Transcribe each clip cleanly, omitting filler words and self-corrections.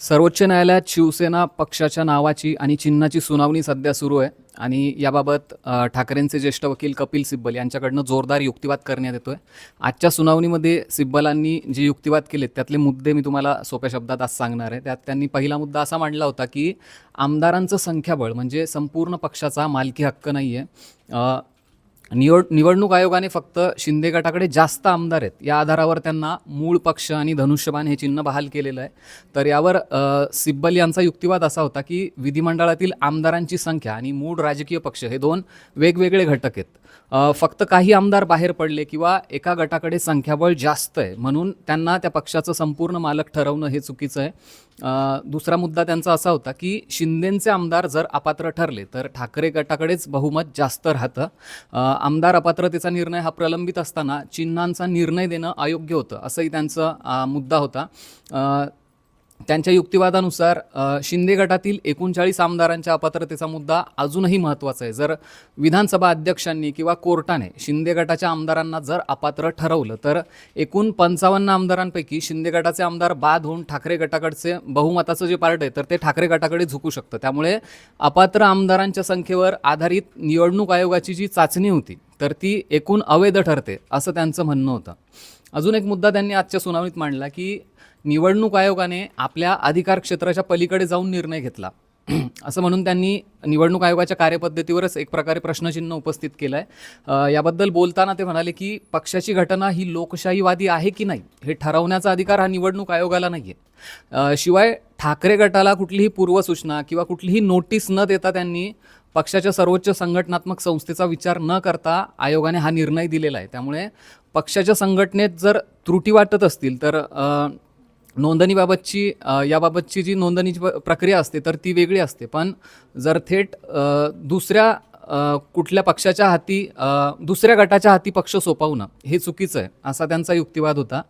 सर्वोच्च न्यायालयात शिवसेना पक्षाच्या नावाची आणि चिन्हाची सुनावणी सध्या सुरू आहे आणि याबाबत ठाकरेंचे ज्येष्ठ वकील कपिल सिब्बल यांच्याकडनं जोरदार युक्तिवाद करण्यात येतोय। आजच्या सुनावणीमध्ये सिब्बलांनी जे युक्तिवाद केलेत त्यातले मुद्दे मी तुम्हाला सोप्या शब्दात आज सांगणार आहे। त्यात त्यांनी पहिला मुद्दा असा मांडला होता की आमदारांचं संख्याबळ म्हणजे संपूर्ण पक्षाचा मालकी हक्क नाही आहे। निवडणूक आयोगाने फक्त शिंदे गटाकडे जास्त आमदार आहेत या आधारावर त्यांना मूळ पक्ष आणि धनुष्यबाण हे चिन्ह बहाल केलेलं आहे। तर यावर सिब्बल यांचा युक्तिवाद असा होता की विधिमंडळातील आमदारांची संख्या आणि मूळ राजकीय पक्ष हे दोन वेगवेगळे घटक आहेत। फक्त काही आमदार बाहेर पडले किंवा एका गटाकडे संख्याबळ जास्त आहे म्हणून त्यांना त्या पक्षाचं संपूर्ण मालक ठरवणं हे चुकीचं आहे। दुसरा मुद्दा त्यांचा असा होता की शिंदेंचे आमदार जर अपात्र ठरले तर ठाकरे गटाकडेच बहुमत जास्त राहतं। आमदार अपात्रतेचा निर्णय हा प्रलंबित असताना चिन्हांचा निर्णय देणं अयोग्य होतं असंही त्यांचा मुद्दा होता। त्यांच्या युक्तिवादानुसार शिंदे गटातील 39 आमदारांच्या अपात्रतेचा मुद्दा अजूनही महत्त्वाचा आहे। जर विधानसभा अध्यक्षांनी किंवा कोर्टाने शिंदे गटाच्या आमदारांना जर अपात्र ठरवलं तर एकूण 55 आमदारांपैकी शिंदे गटाचे आमदार बाद होऊन ठाकरे गटाकडचे बहुमताचं जे पार्ट आहे तर ते ठाकरे गटाकडे झुकू शकतं। त्यामुळे अपात्र आमदारांच्या संख्येवर आधारित निवडणूक आयोगाची जी चाचणी होती तर ती एकूण अवैध ठरते असं त्यांचं म्हणणं होतं। अजून एक मुद्दा त्यांनी आजच्या सुनावणीत मांडला की निवडणूक आयोगाने आपल्या अधिकार क्षेत्राच्या पलीकडे जाऊन निर्णय घेतला असं म्हणून त्यांनी निवडणूक आयोगाच्या कार्यपद्धतीवरच एक प्रकारे प्रश्नचिन्ह उपस्थित केलं आहे। याबद्दल बोलताना ते म्हणाले की पक्षाची घटना ही लोकशाहीवादी आहे की नाही हे ठरवण्याचा अधिकार हा निवडणूक आयोगाला नाही आहे। शिवाय ठाकरे गटाला कुठलीही पूर्वसूचना किंवा कुठलीही नोटीस न देता त्यांनी पक्षाच्या सर्वोच्च संघटनात्मक संस्थेचा विचार न करता आयोगाने हा निर्णय दिलेला आहे। त्यामुळे पक्षाच्या संघटनेत जर त्रुटी वाटत असतील तर नोंदणीबाबतची याबाबतची जी नोंदणीची प्रक्रिया असते तर ती वेगळी असते, पण जर थेट दुसऱ्या कुठल्या पक्षाच्या हाती दुसऱ्या गटाच्या हाती पक्ष सोपवणं हे चुकीचं आहे असा त्यांचा युक्तिवाद होता।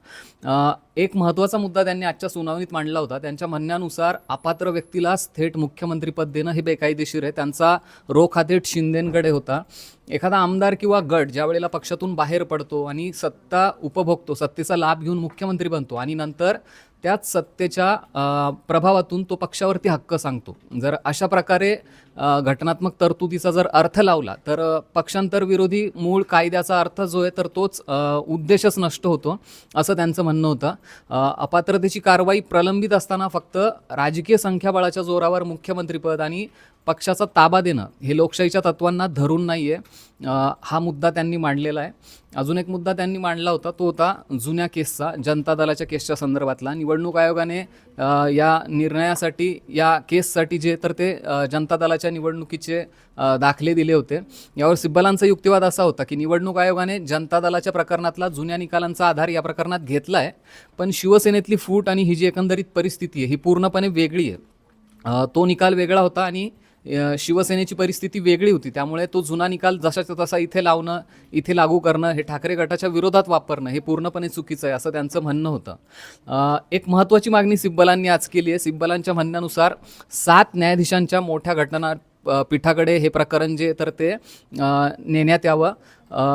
एक महत्त्वाचा मुद्दा त्यांनी आजच्या सुनावणीत मांडला होता। त्यांच्या म्हणण्यानुसार अपात्र व्यक्तीलाच थेट मुख्यमंत्रीपद देणं हे बेकायदेशीर आहे। त्यांचा रोख हा थेट शिंदेंकडे होता। एखादा आमदार किंवा गट ज्या वेळेला पक्षातून बाहेर पडतो आणि सत्ता उपभोगतो, सत्तेचा लाभ घेऊन मुख्यमंत्री बनतो आणि नंतर त्याच सत्तेच्या प्रभावातून तो पक्षावरती हक्क सांगतो, जर अशा प्रकारे घटनात्मक तरतुदीचा जर अर्थ लावला तर पक्षांतर विरोधी मूळ कायद्याचा अर्थ जो आहे तर तोच उद्देशच नष्ट होतो असं त्यांचं म्हणणं होतं। अपात्रतेची कारवाई प्रलंबित असताना फक्त राजकीय संख्याबळाच्या जोरावर मुख्यमंत्रीपद आणि पक्षाचा ताबा देणं हे लोकशाहीच्या तत्वांना धरून नाही आहे, हा मुद्दा त्यांनी मांडलेला आहे। अजून एक मुद्दा त्यांनी मांडला होता तो होता जुन्या केसचा, जनता दलाच्या केसच्या संदर्भातला। निवडणूक आयोगाने या निर्णयासाठी या केससाठी जे तर ते जनता दलाच्या निवडणुकीचे दाखले दिले होते। यावर सिब्बलांचा युक्तिवाद असा होता की निवडणूक आयोगाने जनता दलाच्या प्रकरणातला जुन्या निकालांचा आधार या प्रकरणात घेतला आहे, पण शिवसेनेतली फूट आणि ही जी एकंदरीत परिस्थिती आहे ही पूर्णपणे वेगळी आहे। तो निकाल वेगळा होता आणि शिवसेनेची परिस्थिती वेगळी होती, त्यामुळे तो जुना निकाल जसाचा तसा इथे लावणं, इथे लागू करणं, हे ठाकरे गटाच्या विरोधात वापरणं हे पूर्णपणे चुकीचं आहे असं त्यांचं म्हणणं होतं। एक महत्त्वाची मागणी सिब्बलांनी आज केली आहे। सिब्बलांच्या म्हणण्यानुसार 7 न्यायाधीशांच्या मोठ्या घटना पीठाकडे हे प्रकरण जे तर ते नेण्यात यावं।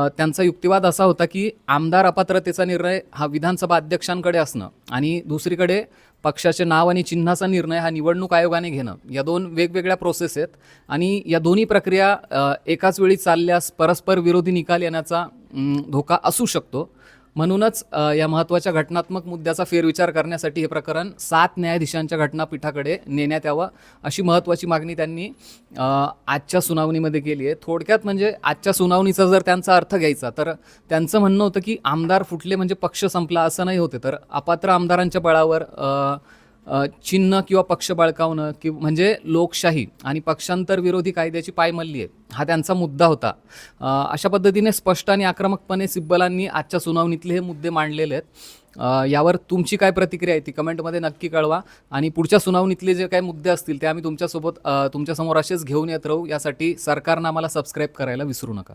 त्यांचा युक्तिवाद असा होता की आमदार अपात्रतेचा निर्णय हा विधानसभा अध्यक्षांकडे असणं आणि दुसरीकडे पक्षाचे नाव आणि चिन्हाचा निर्णय हा निवडणूक आयोगाने घेणं या दोन वेगवेगळ्या प्रोसेस आहेत आणि या दोन्ही प्रक्रिया एकाच वेळी चालल्यास परस्पर विरोधी निकाल येण्याचा धोका असू शकतो। म्हणूनच या महत्त्वाच्या घटनात्मक मुद्द्याचा फेरविचार करण्यासाठी हे प्रकरण 7 न्यायाधीशांच्या घटनापीठाकडे नेण्यात यावं अशी महत्त्वाची मागणी त्यांनी आजच्या सुनावणीमध्ये केली आहे। थोडक्यात म्हणजे आजच्या सुनावणीचा जर त्यांचा अर्थ घ्यायचा तर त्यांचं म्हणणं होतं की आमदार फुटले म्हणजे पक्ष संपला असं नाही होते, तर अपात्र आमदारांच्या बळावर चिन्ह किंवा पक्ष बळकावणं म्हणजे लोकशाही आणि पक्षांतर विरोधी कायद्याची पायमल्ली आहे हा त्यांचा मुद्दा होता। अशा पद्धतीने स्पष्ट आणि आक्रमकपणे सिब्बलांनी आजच्या सुनावणीतले हे मुद्दे मांडलेले आहेत। यावर तुमची काय प्रतिक्रिया आहे ती कमेंटमध्ये नक्की कळवा आणि पुढच्या सुनावणीतले जे काही मुद्दे असतील ते आम्ही तुमच्यासमोर असेच घेऊन येत राहू। यासाठी सरकारनं आम्हाला सबस्क्राईब करायला विसरू नका।